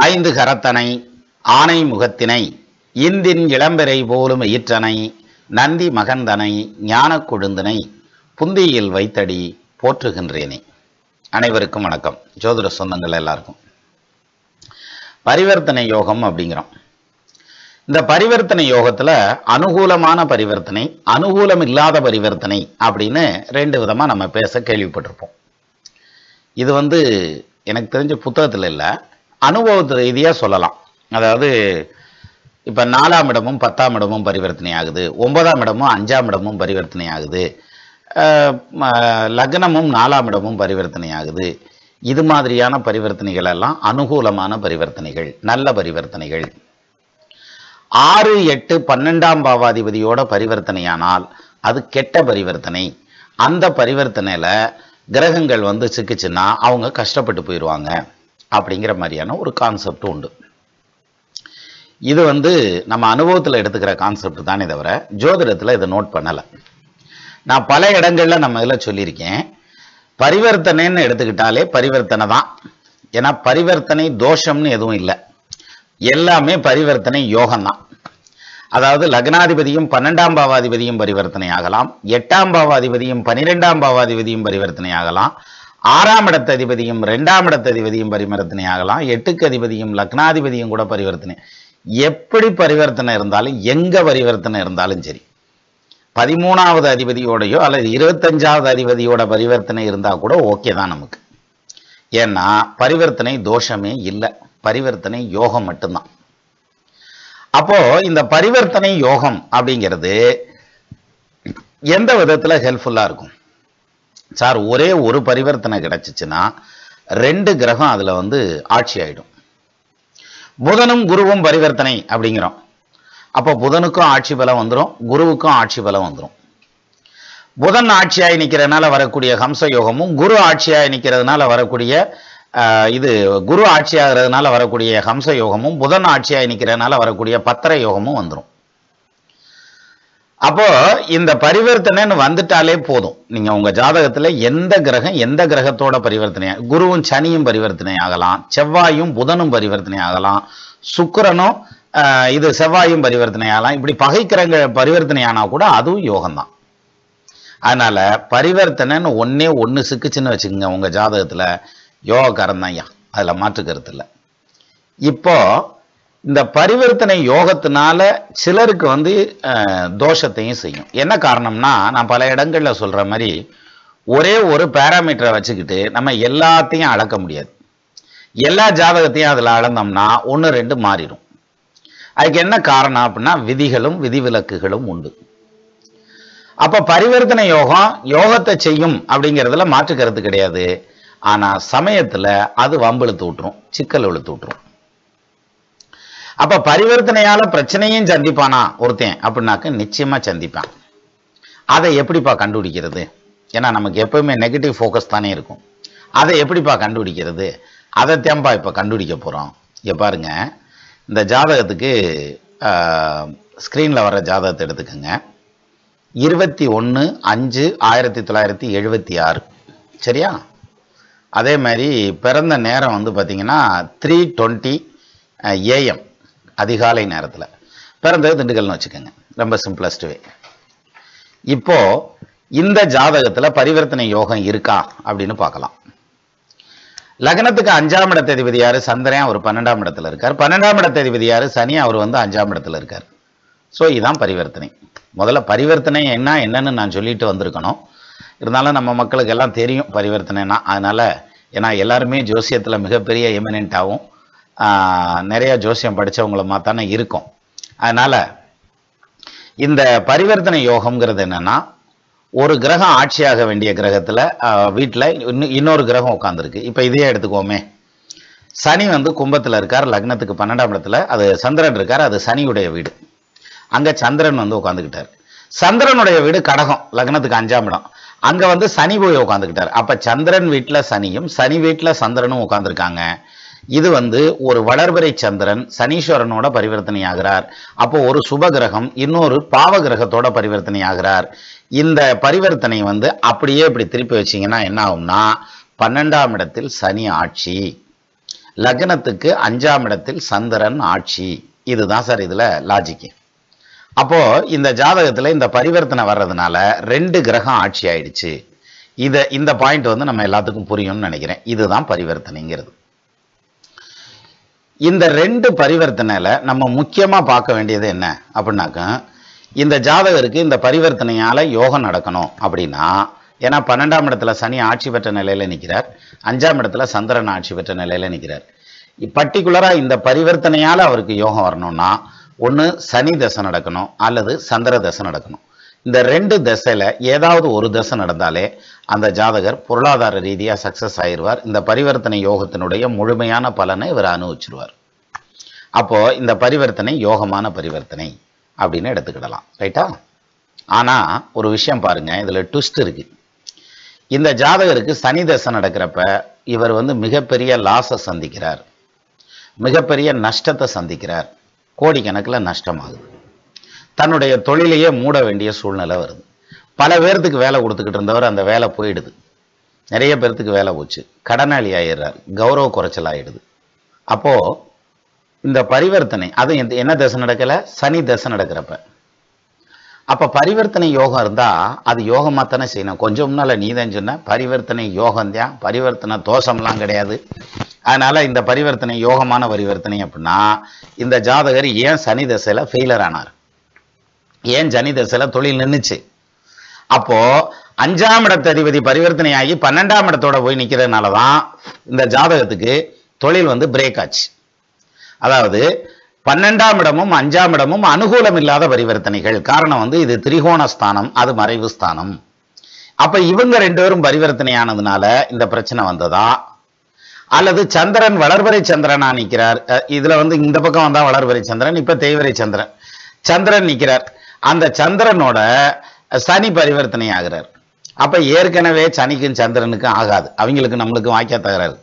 ஐந்து கரத்தனை ஆனை முகத்தினை இந்தின் இளம்பெறை போலும் ஈற்றனை நந்தி மகந்தனை ஞானக் கொழுந்தனை புந்தியில் வைத்தடி போற்றுகின்றேனே. அனைவருக்கும் வணக்கம். ஜோதிட சொந்தங்கள் எல்லாருக்கும் பரிவர்த்தனை யோகம் அப்படிங்கிறோம். இந்த பரிவர்த்தனை யோகத்துல அனுகூலமான பரிவர்த்தனை, அனுகூலம் இல்லாத பரிவர்த்தனை அப்படின்னு ரெண்டு விதமா நம்ம பேச கேள்விப்பட்டிருப்போம். இது எனக்கு தெரிஞ்ச புத்தகத்தில் இல்லை, அனுபவத்து ரீதியாக சொல்லலாம். அதாவது இப்போ 4ஆம் இடமும் 10ஆம் இடமும் பரிவர்த்தனை ஆகுது, 9ஆம் இடமும் 5ஆம் இடமும் பரிவர்த்தனை ஆகுது, லக்னமும் 4ஆம் இடமும் பரிவர்த்தனை ஆகுது. இது மாதிரியான பரிவர்த்தனைகள் எல்லாம் அனுகூலமான பரிவர்த்தனைகள், நல்ல பரிவர்த்தனைகள். 6, 8, 12ஆம் பாவாதிபதியோட பரிவர்த்தனையானால் அது கெட்ட பரிவர்த்தனை. அந்த பரிவர்த்தனையில் கிரகங்கள் சிக்கிச்சுன்னா அவங்க கஷ்டப்பட்டு போயிடுவாங்க அப்படிங்கிற மாதிரியான ஒரு கான்செப்ட் உண்டு. இது நம்ம அனுபவத்தில் எடுத்துக்கிற கான்செப்ட் தானே தவிர ஜோதிடத்தில் இதை நோட் பண்ணலை. நான் பல இடங்களில் நம்ம இதில் சொல்லியிருக்கேன். பரிவர்த்தனைன்னு எடுத்துக்கிட்டாலே பரிவர்த்தனை தான். ஏன்னா பரிவர்த்தனை தோஷம்னு எதுவும் இல்லை, எல்லாமே பரிவர்த்தனை யோகம்தான். அதாவது லக்னாதிபதியும் 12ஆம் பாவாதிபதியும் பரிவர்த்தனை ஆகலாம், 8ஆம் பாவாதிபதியும் 12ஆம் பாவாதிபதியும் பரிவர்த்தனை ஆகலாம், 6ஆம் இடத்ததிபதியும் 2ஆம் இடத்ததிபதியும் பரிவர்த்தனை ஆகலாம், 8க்கு அதிபதியும் லக்னாதிபதியும் கூட பரிவர்த்தனை. எப்படி பரிவர்த்தனை இருந்தாலும், எங்க பரிவர்த்தனை இருந்தாலும் சரி, 13ஆவது அதிபதியோடையோ அல்லது 25ஆவது அதிபதியோட பரிவர்த்தனை இருந்தால் கூட ஓகே தான் நமக்கு. ஏன்னா பரிவர்த்தனை தோஷமே இல்லை, பரிவர்த்தனை யோகம் மட்டும்தான். அப்போ இந்த பரிவர்த்தனை யோகம் அப்படிங்கிறது எந்த விதத்தில் ஹெல்ப்ஃபுல்லாக இருக்கும் சார்? ஒரே ஒரு பரிவர்த்தனை கிடைச்சிச்சுன்னா 2 கிரகம் அதில் ஆட்சி ஆயிடும். புதனும் குருவும் பரிவர்த்தனை அப்படிங்கிறோம். அப்போ புதனுக்கும் ஆட்சி பலம் வந்துடும், குருவுக்கும் ஆட்சி பலம் வந்துடும். புதன் ஆட்சியாகி நிற்கிறதுனால வரக்கூடிய ஹம்ச யோகமும், குரு ஆட்சியாகி நிற்கிறதுனால வரக்கூடிய குரு ஆட்சியாகிறதுனால வரக்கூடிய ஹம்ச யோகமும், புதன் ஆட்சியாகி நிற்கிறதுனால வரக்கூடிய பத்திர யோகமும் வந்துடும். அப்போ இந்த பரிவர்த்தனைன்னு வந்துட்டாலே போதும். நீங்க உங்க ஜாதகத்துல எந்த கிரகம் எந்த கிரகத்தோட பரிவர்த்தனை, குருவும் சனியும் பரிவர்த்தனை ஆகலாம், செவ்வாயும் புதனும் பரிவர்த்தனை ஆகலாம், சுக்கிரனும் செவ்வாயும் பரிவர்த்தனை ஆகலாம். இப்படி பகைக்கிரகங்கள் பரிவர்த்தனை ஆனா கூட அதுவும் யோகம்தான். அதனால பரிவர்த்தனைன்னு ஒண்ணு சிக்குச்சுன்னு வச்சுக்கோங்க உங்க ஜாதகத்துல, யோகக்காரன் தான் ஐயா, அதில் மாற்று கருத்து இல்லை. இப்போ இந்த பரிவர்த்தனை யோகத்தினால சிலருக்கு தோஷத்தையும் செய்யும். என்ன காரணம்னா, நான் பல இடங்களில் சொல்கிற மாதிரி ஒரே ஒரு பேராமீட்டரை வச்சுக்கிட்டு நம்ம எல்லாத்தையும் அளக்க முடியாது. எல்லா ஜாதகத்தையும் அதில் அளந்தோம்னா 1, 2 மாறிடும். அதுக்கு என்ன காரணம் அப்படின்னா, விதிகளும் விதிவிலக்குகளும் உண்டு. அப்போ பரிவர்த்தனை யோகம் யோகத்தை செய்யும் அப்படிங்கிறதுல மாற்று கருத்து கிடையாது. ஆனால் சமயத்தில் அது வம்பிழுத்து விட்டுரும், சிக்கல் இழுத்து விட்டுரும். அப்போ பரிவர்த்தனையால் பிரச்சனையும் சந்திப்பானா ஒருத்தன் அப்படின்னாக்க நிச்சயமாக சந்திப்பான். அதை எப்படிப்பா கண்டுபிடிக்கிறது? ஏன்னா நமக்கு எப்பவுமே நெகட்டிவ் ஃபோக்கஸ் தானே இருக்கும். அதை எப்படிப்பா கண்டுபிடிக்கிறது? அதை தேம்பா இப்போ கண்டுபிடிக்க போகிறோம். இங்கே பாருங்க, இந்த ஜாதகத்துக்கு ஸ்க்ரீனில் வர ஜாதகத்தை எடுத்துக்கோங்க. 21/5/1976 சரியா? அதே மாதிரி பிறந்த நேரம் பார்த்தீங்கன்னா 3:20 AM அதிகாலை நேரத்தில் பிறந்தது திண்டுக்கல்னு வச்சுக்கோங்க, ரொம்ப சிம்பிளஸ்ட் வே. இப்போ இந்த ஜாதகத்தில் பரிவர்த்தனை யோகம் இருக்கா அப்படின்னு பார்க்கலாம். லக்னத்துக்கு 5ஆம் இடத்ததிபதி யாரு? சந்திரன். அவர் 12ஆம் இடத்துல இருக்கார். 12ஆம் இடத்ததிபதி யாரு? சனி. அவர் 5ஆம் இடத்துல இருக்கார். ஸோ இதுதான் பரிவர்த்தனை. முதல்ல பரிவர்த்தனை என்னன்னு நான் சொல்லிட்டு வந்திருக்கணும். இருந்தாலும் நம்ம மக்களுக்கு எல்லாம் தெரியும் பரிவர்த்தனைனா. அதனால் ஏன்னா எல்லாருமே ஜோசியத்தில் மிகப்பெரிய எமினென்ட்டாகவும் நிறைய ஜோசியம் படித்தவங்கள தானே இருக்கும். அதனால் இந்த பரிவர்த்தனை யோகம்ங்கிறது என்னென்னா, ஒரு கிரகம் ஆட்சியாக வேண்டிய கிரகத்தில் வீட்டில் இன்னொரு கிரகம் உட்காந்துருக்கு. இப்போ இதையே எடுத்துக்கோமே, சனி கும்பத்தில் இருக்கார், லக்னத்துக்கு 12ஆம் இடத்துல. அது சந்திரன் இருக்கார், அது சனியுடைய வீடு. அங்கே சந்திரன் உட்காந்துக்கிட்டார். சந்திரனுடைய வீடு கடகம், லக்னத்துக்கு 5ஆம் இடம். அங்கே சனி போய் உட்காந்துக்கிட்டார். அப்போ சந்திரன் வீட்டில் சனியும் சனி வீட்டில் சந்திரனும் உட்காந்துருக்காங்க. இது ஒரு வளர்பிறை சந்திரன் சனீஸ்வரனோட பரிவர்த்தனை ஆகிறார். அப்போ ஒரு சுப கிரகம் இன்னொரு பாவ கிரகத்தோட பரிவர்த்தனை ஆகிறார். இந்த பரிவர்த்தனை அப்படியே இப்படி திருப்பி வச்சிங்கன்னா என்ன ஆகும்னா, 12ஆம் இடத்தில் சனி ஆட்சி. லக்னத்துக்கு 5ஆம் இடத்தில் சந்திரன் ஆட்சி. இதுதான் சார் இதுல லாஜிக். அப்போ இந்த ஜாதகத்துல இந்த பரிவர்த்தனை வர்றதுனால 2 கிரகம் ஆட்சி ஆயிடுச்சு. இந்த பாயிண்ட் வந்து நம்ம எல்லாத்துக்கும் புரியும்னு நினைக்கிறேன். இதுதான் பரிவர்த்தனைங்கிறது. இந்த 2 பரிவர்த்தனையில நம்ம முக்கியமா பார்க்க வேண்டியது என்ன அப்படின்னாக்க, இந்த ஜாதகருக்கு இந்த பரிவர்த்தனையால யோகம் நடக்கணும் அப்படின்னா, ஏன்னா 12ஆம் இடத்துல சனி ஆட்சி பெற்ற நிலையில நிற்கிறார், 5ஆம் இடத்துல சந்திரன் ஆட்சி பெற்ற நிலையில நிற்கிறார். பர்டிகுலரா இந்த பரிவர்த்தனையால அவருக்கு யோகம் வரணும்னா ஒன்று சனி தசை நடக்கணும் அல்லது சந்திர தசை நடக்கணும். இந்த 2 தசையில ஏதாவது ஒரு தசை நடந்தாலே அந்த ஜாதகர் பொருளாதார ரீதியாக சக்சஸ் ஆயிடுவார். இந்த பரிவர்த்தனை யோகத்தினுடைய முழுமையான பலனை இவர் அனுபவிச்சிருவார். அப்போ இந்த பரிவர்த்தனை யோகமான பரிவர்த்தனை அப்படின்னு எடுத்துக்கிடலாம். ரைட்டா? ஆனா ஒரு விஷயம் பாருங்க, இதுல ட்விஸ்ட் இருக்கு. இந்த ஜாதகருக்கு சனி தசை நடக்கிறப்ப இவர் வந்து மிகப்பெரிய லாஸை சந்திக்கிறார், மிகப்பெரிய நஷ்டத்தை சந்திக்கிறார், கோடிக்கணக்கில் நஷ்டமாகுது. தன்னுடைய தொழிலையே மூட வேண்டிய சூழ்நிலை வருது. பல பேர்த்துக்கு வேலை கொடுத்துக்கிட்டு இருந்தவர் அந்த வேலை போயிடுது, நிறைய பேர்த்துக்கு வேலை போச்சு, கடனாளி ஆயிடுறார், கௌரவ குறைச்சல் ஆயிடுது. அப்போ இந்த பரிவர்த்தனை அது என்ன தசை நடக்கல? சனி தசை நடக்கிறப்ப. அப்ப பரிவர்த்தனை யோகம் இருந்தா அது யோகமா தானே செய்யணும். கொஞ்சம் முன்னால நீதான் சொன்ன பரிவர்த்தனை யோகம் தான், பரிவர்த்தனை தோஷம்லாம் கிடையாது. அதனால இந்த பரிவர்த்தனை யோகமான பரிவர்த்தனை அப்படின்னா இந்த ஜாதகர் ஏன் சனி தசையில ஃபெயிலர் ஆனார், ஏன் சனி தசையில தொழில் நின்றுச்சு? அப்போ 5ஆம் இடத்து அதிபதி பரிவர்த்தனை ஆகி 12ஆம் இடத்தோட போய் நிற்கிறதுனாலதான் இந்த ஜாதகத்துக்கு தொழில் வந்து பிரேக் ஆச்சு. அதாவது 12ஆம் இடமும் 5ஆம் இடமும் அனுகூலம் இல்லாத பரிவர்த்தனைகள். காரணம் வந்து இது திரிகோண ஸ்தானம், அது மறைவு ஸ்தானம். அப்ப இவங்க 2 பேரும் பரிவர்த்தனை ஆனதுனால இந்த பிரச்சனை வந்ததா, அல்லது சந்திரன் வளர்வரை சந்திரனா நிற்கிறார். இதுல வந்து இந்த பக்கம் வந்தா வளர்வரை சந்திரன், இப்ப தேய்வரை சந்திரன், சந்திரன் நிற்கிறார். அந்த சந்திரனோட சனி பரிவர்த்தனை ஆகிறார். அப்ப ஏற்கனவே சனிக்கும் சந்திரனுக்கும் ஆகாது, அவங்களுக்கு நம்மளுக்கும் வாக்கிய தகராறு.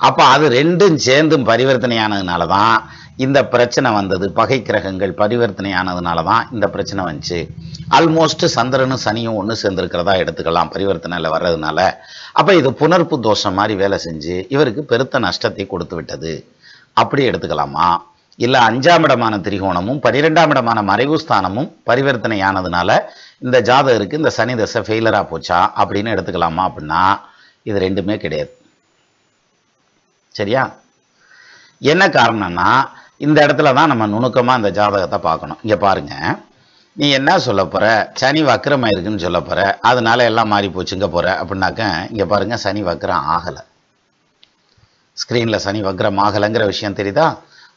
அப்ப அது 2ம் சேர்ந்தும் பரிவர்த்தனை ஆனதுனாலதான் இந்த பிரச்சனை வந்தது. பகை கிரகங்கள் பரிவர்த்தனை ஆனதுனாலதான் இந்த பிரச்சனை வந்துச்சு. ஆல்மோஸ்ட் சந்திரனும் சனியும் ஒன்று சேர்ந்திருக்கிறதா எடுத்துக்கலாம் பரிவர்த்தனையில வர்றதுனால. அப்ப இது புனர்ப்பு தோஷம் மாதிரி வேலை செஞ்சு இவருக்கு பெருத்த நஷ்டத்தை கொடுத்து விட்டது. அப்படி எடுத்துக்கலாமா? இல்ல 5ஆம் இடமான திரிகோணமும் 12ஆம் இடமான மறைவு ஸ்தானமும் பரிவர்த்தனை ஆனதுனால இந்த ஜாதகருக்கு இந்த சனி தசை ஃபெயிலரா போச்சா அப்படின்னு எடுத்துக்கலாமா? அப்படின்னா இது 2மே கிடையாது. சரியா? என்ன காரணம்னா இந்த இடத்துல தான் நம்ம நுணுக்கமா இந்த ஜாதகத்தை பார்க்கணும். இங்க பாருங்க, நீ என்ன சொல்ல போற, சனி வக்ரமா இருக்குன்னு சொல்ல போற, அதனால எல்லாம் மாறி போச்சுங்க போற அப்படின்னாக்க, இங்க பாருங்க சனி வக்ரம் ஆகல. ஸ்கிரீன்ல சனி வக்ரம் ஆகலைங்கிற விஷயம் தெரியுதா?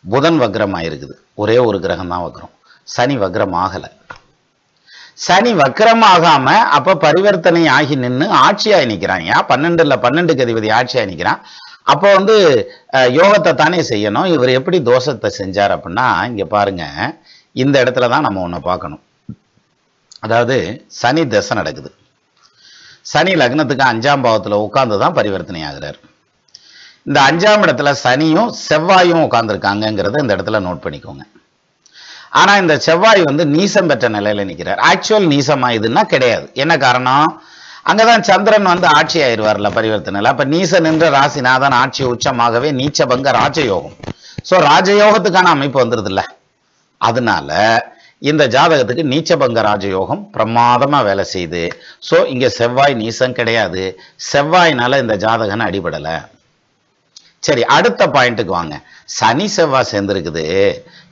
புதன் வக்ரம் ஆயிருக்குது, ஒரே ஒரு கிரகம் தான் வக்ரம், சனி வக்ரம் ஆகல. சனி வக்ரம் ஆகாம அப்ப பரிவர்த்தனை ஆகி நின்று ஆட்சியாகி நிற்கிறான். 12க்கு அதிபதி ஆட்சியாகி நிற்கிறான். அப்போ வந்து யோகத்தை தானே செய்யணும். இவர் எப்படி தோஷத்தை செஞ்சார் அப்படின்னா, இங்க பாருங்க, இந்த இடத்துல தான் நம்ம ஒன்று பார்க்கணும். அதாவது சனி தசை நடக்குது, சனி லக்னத்துக்கு 5ஆம் பாவத்தில் உட்கார்ந்து தான் பரிவர்த்தனை ஆகிறார். இந்த 5ஆம் இடத்துல சனியும் செவ்வாயும் உட்கார்ந்துருக்காங்கிறத இந்த இடத்துல நோட் பண்ணிக்கோங்க. ஆனா இந்த செவ்வாய் வந்து நீசம் பெற்ற நிலையில நிற்கிறார். ஆக்சுவல் நீசம் ஆயுதுன்னா கிடையாது. என்ன காரணம்? அங்கதான் சந்திரன் வந்து ஆட்சி ஆயிடுவார்ல பரிவர்த்தனையில். அப்ப நீசன் என்ற ராசிநாதன் ஆட்சி உச்சமாகவே நீச்சபங்க ராஜயோகம். சோ ராஜயோகத்துக்கான அமைப்பு வந்துருது இல்ல. அதனால இந்த ஜாதகத்துக்கு நீச்சபங்க ராஜயோகம் பிரமாதமா வேலை செய்யுது. சோ இங்க செவ்வாய் நீசம் கிடையாது, செவ்வாயினால இந்த ஜாதகன் அடிபடல. சரி, அடுத்த பாயிண்ட்டுக்கு வாங்க. சனி செவ்வாய் சேர்ந்திருக்குது.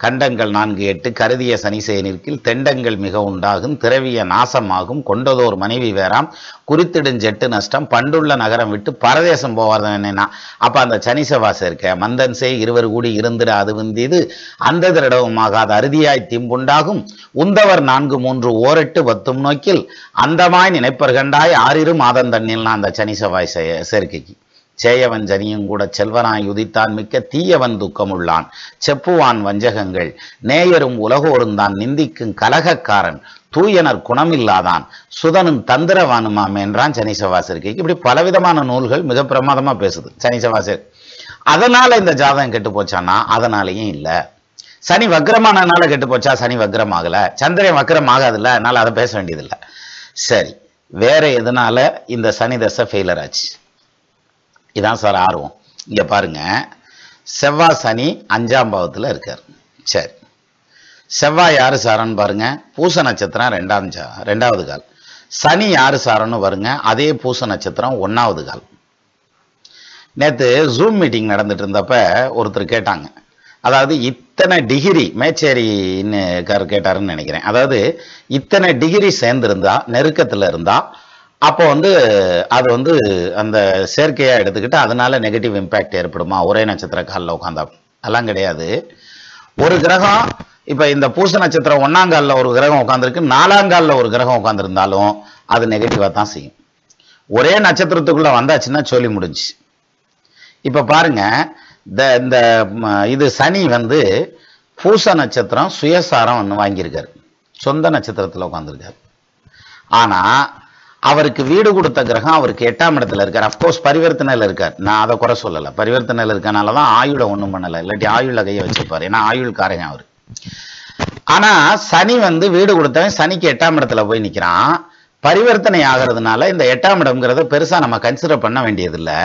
கண்டங்கள் 4-8 கருதிய சனி செயனிற்கில் தெண்டங்கள் மிக உண்டாகும், திரவிய நாசமாகும், கொண்டதோர் மனைவி வேறாம், குறித்திடும் ஜெட்டு நஷ்டம், பண்டுள்ள நகரம் விட்டு பரதேசம் போவார். என்னன்னா அப்ப அந்த சனி செவ்வாய் சேர்க்க மந்தன் செய் 2 கூடி இருந்திட அது வந்தீது அந்த திரடவுமாகாத அறுதியாய் தீம்புண்டாகும், உந்தவர் 4-3 ஓரெட்டு 10 நோக்கில் அந்தமாய் நினைப்பர் கண்டாய் 6 மாதம் தண்ணில்னா அந்த சனி செவ்வாய் சேர்க்கைக்கு சேயவன் ஜனியும் கூட செல்வனாய் உதித்தான் மிக்க தீயவன் துக்கமுள்ளான் செப்புவான் வஞ்சகங்கள் நேயரும் உலகோரும் தான் நிந்திக்கும் கலகக்காரன் தூயனர் குணமில்லாதான் சுதனும் தந்திரவானுமாம் என்றான் சனி செவ்வாய் சேர்க்கைக்கு. இப்படி பலவிதமான நூல்கள் மிக பிரமாதமா பேசுது சனி செவ்வாய் சேர்க்கை. அதனால இந்த ஜாதகம் கெட்டு போச்சான்னா அதனாலையும் இல்ல. சனி வக்ரமானனால கெட்டு போச்சா? சனி வக்ரம் ஆகல, சந்திரன் வக்ரம் ஆகாதுல்ல, அதனால அதை பேச வேண்டியதில்லை. சரி, வேற எதனால இந்த சனி தசை ஃபெயிலர் ஆச்சு? இதான் சார் ஆர்வம். இங்க பாருங்க, செவ்வாய் சனி 5ஆம் பாவத்தில் இருக்கார். சரி, செவ்வாய் யாரு சாரன்னு பாருங்க, பூச நட்சத்திரம் 2வது கால். சனி யாரு சாரன்னு பாருங்க, அதே பூச நட்சத்திரம் 1வது கால். நேற்று ஜூம் மீட்டிங் நடந்துட்டு இருந்தப்ப ஒருத்தர் கேட்டாங்க, அதாவது இத்தனை டிகிரி மேச்சேரின்னு கேட்டாருன்னு நினைக்கிறேன், அதாவது இத்தனை டிகிரி சேர்ந்திருந்தா நெருக்கத்தில் இருந்தா அப்போ அது அந்த சேர்க்கையாக எடுத்துக்கிட்டு அதனால நெகட்டிவ் இம்பேக்ட் ஏற்படுமா ஒரே நட்சத்திர காலில் உட்காந்தா? அதெல்லாம் கிடையாது. ஒரு கிரகம் இப்போ இந்த பூச நட்சத்திரம் 1ஆம் காலில் ஒரு கிரகம் உட்காந்துருக்கு, 4ஆம் காலில் ஒரு கிரகம் உட்காந்துருந்தாலும் அது நெகட்டிவாக தான் செய்யும். ஒரே நட்சத்திரத்துக்குள்ளே வந்தாச்சுன்னா சொல்லி முடிஞ்சு. இப்போ பாருங்க, இந்த இது சனி பூச நட்சத்திரம் சுயசாரம் வாங்கியிருக்காரு, சொந்த நட்சத்திரத்தில் உட்காந்துருக்காரு. ஆனால் அவருக்கு வீடு கொடுத்த கிரகம் அவருக்கு 8ஆம் இடத்துல இருக்கார். அப்கோர்ஸ் பரிவர்த்தனையில் இருக்கார், நான் அதை குறை சொல்லலை. பரிவர்த்தனையில் இருக்கனால தான் ஆயுளை ஒன்றும் பண்ணலை, இல்லாட்டி ஆயுள கையை வச்சுப்பார், ஏன்னா ஆயுள்காரங்க அவர். ஆனால் சனி வீடு கொடுத்தவன் சனிக்கு 8ஆம் இடத்துல போய் நிற்கிறான். பரிவர்த்தனை ஆகிறதுனால இந்த 8ஆம் இடம்ங்கிறத பெருசா நம்ம கன்சிடர் பண்ண வேண்டியதில்லை.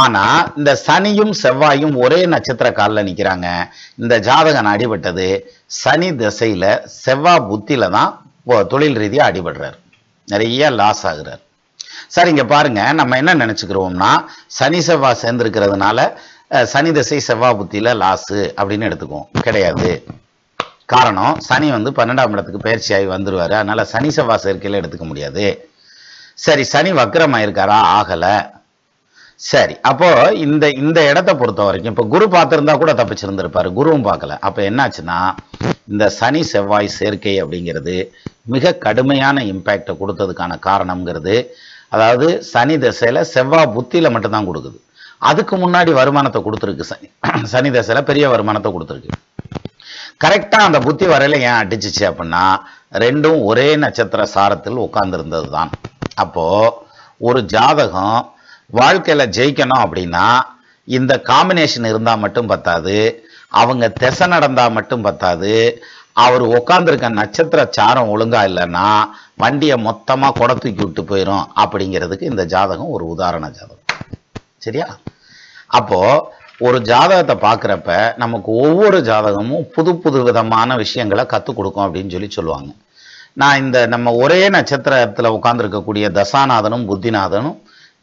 ஆனா இந்த சனியும் செவ்வாயும் ஒரே நட்சத்திர காலில் நிற்கிறாங்க. இந்த ஜாதகம் அடிபட்டது சனி திசையில செவ்வாய் புத்தியில தான் தொழில் ரீதியாக அடிபடுறார், நிறைய லாஸ் ஆகுறார். சார் இங்க பாருங்க, நம்ம என்ன நினைச்சுக்கிறோம்னா சனி செவ்வாய் சேர்ந்திருக்கிறதுனால சனி திசை செவ்வாய் புத்தியில லாஸு அப்படின்னு எடுத்துக்குவோம். கிடையாது. காரணம், சனி 12ஆம் இடத்துக்கு பயிற்சியாகி வந்துருவாரு, அதனால சனி செவ்வாய் சேர்க்கையில எடுத்துக்க முடியாது. சரி, சனி வக்ரமாயிருக்காரா? ஆகல. சரி, அப்போ இந்த இடத்தை பொறுத்த வரைக்கும் இப்போ குரு பார்த்திருந்தா கூட தப்பிச்சிருந்திருப்பாரு, குருவும் பார்க்கல. அப்ப என்னாச்சுன்னா இந்த சனி செவ்வாய் சேர்க்கை அப்படிங்கிறது மிக கடுமையான இம்பேக்டை கொடுத்ததுக்கான காரணம்ங்கிறது, அதாவது சனி திசையில செவ்வாய் புத்தியில மட்டும்தான் கொடுக்குது. அதுக்கு முன்னாடி வருமானத்தை கொடுத்துருக்கு சனி திசையில பெரிய வருமானத்தை கொடுத்துருக்கு. கரெக்டா அந்த புத்தி வரையில ஏன் அடிச்சிச்சு அப்படின்னா ரெண்டும் ஒரே நட்சத்திர சாரத்தில் உட்கார்ந்துருந்தது தான். அப்போ ஒரு ஜாதகம் வாழ்க்கையில ஜெயிக்கணும் அப்படின்னா இந்த காம்பினேஷன் இருந்தா மட்டும் பத்தாது, அவங்க திசை நடந்தா மட்டும் பத்தாது, அவர் உட்கார்ந்துருக்க நட்சத்திர சாரம் ஒழுங்கா இல்லைன்னா வண்டியை மொத்தமா கொடை தூக்கி விட்டு போயிடும். அப்படிங்கிறதுக்கு இந்த ஜாதகம் ஒரு உதாரண ஜாதகம். சரியா? அப்போ ஒரு ஜாதகத்தை பார்க்குறப்ப நமக்கு ஒவ்வொரு ஜாதகமும் புது புது விதமான விஷயங்களை கற்றுக் கொடுக்கும் அப்படின்னு சொல்லுவாங்க. நான் நம்ம ஒரே நட்சத்திரத்தில் உட்கார்ந்துருக்கக்கூடிய தசாநாதனும் புத்திநாதனும்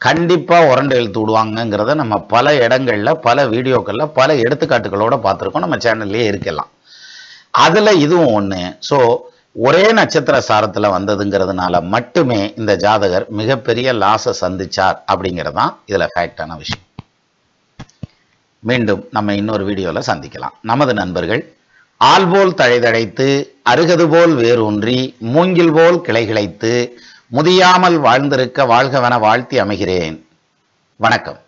கண்டிப்பாக உரண்டு எழுத்து விடுவாங்கங்கிறத நம்ம பல இடங்கள்ல பல வீடியோக்களில் பல எடுத்துக்காட்டுகளோட பார்த்துருக்கோம், நம்ம சேனல்லே இருக்கலாம். அதில் இதுவும் ஒன்று. ஸோ ஒரே நட்சத்திர சாரத்தில் வந்ததுங்கிறதுனால மட்டுமே இந்த ஜாதகர் மிகப்பெரிய லாஸை சந்திச்சார் அப்படிங்கிறதான் இதில் ஃபேக்டான விஷயம். மீண்டும் நம்ம இன்னொரு வீடியோவில் சந்திக்கலாம். நமது நண்பர்கள் ஆல்போல் தழைதழைத்து அருகது போல் வேரூன்றி மூங்கில் போல் கிளைகிளைத்து முதியாமல் வாழ்ந்திருக்க வாழ்கவென வாழ்த்தி அமைகிறேன். வணக்கம்.